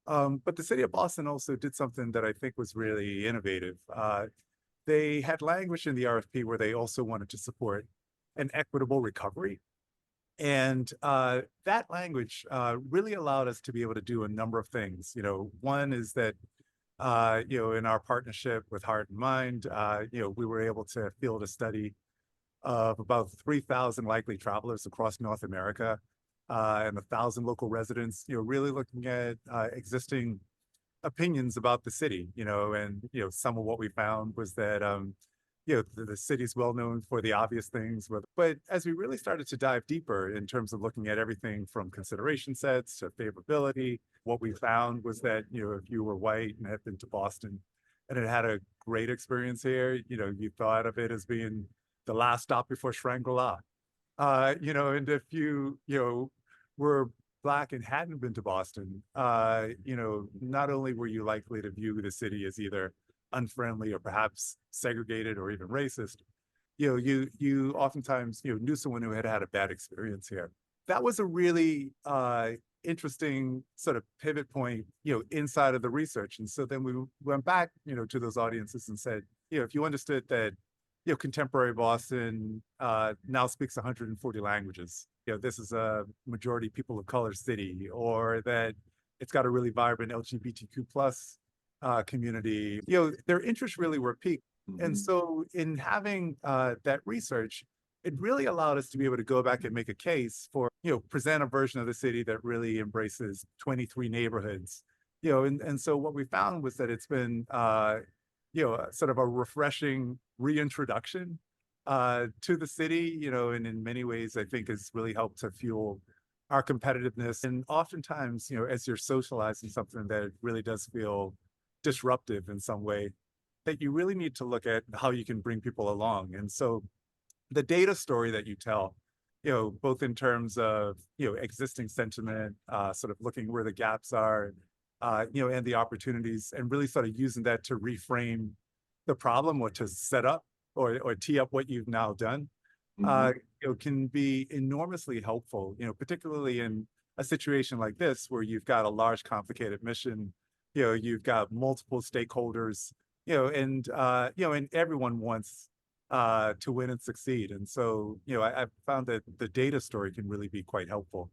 But the city of Boston also did something that I think was really innovative. They had language in the RFP where they also wanted to support an equitable recovery. And that language really allowed us to be able to do a number of things. One is that, in our partnership with Heart+Mind, we were able to field a study of about 3,000 likely travelers across North America and 1,000 local residents, really looking at existing opinions about the city, and, some of what we found was that, the city's well known for the obvious things, but as we really started to dive deeper in terms of looking at everything from consideration sets to favorability, what we found was that, if you were white and had been to Boston and had had a great experience here, you thought of it as being the last stop before Shangri-La. And if you were Black and hadn't been to Boston, not only were you likely to view the city as either unfriendly or perhaps segregated or even racist, you oftentimes, knew someone who had had a bad experience here. That was a really interesting sort of pivot point, inside of the research. And so then we went back, to those audiences and said, if you understood that, contemporary Boston now speaks 140 languages. This is a majority people of color city, or that it's got a really vibrant LGBTQ plus community. Their interests really were piqued. And so in having that research, it really allowed us to be able to go back and make a case for, present a version of the city that really embraces 23 neighborhoods. And so what we found was that it's been, sort of a refreshing reintroduction to the city, and in many ways, I think has really helped to fuel our competitiveness. And oftentimes, as you're socializing something that really does feel disruptive in some way, that you really need to look at how you can bring people along. And so the data story that you tell, both in terms of, existing sentiment, sort of looking where the gaps are, and the opportunities, and really sort of using that to reframe the problem or to set up or tee up what you've now done, Hmm. can be enormously helpful, particularly in a situation like this where you've got a large, complicated mission, you've got multiple stakeholders, and everyone wants to win and succeed. And so, I've found that the data story can really be quite helpful.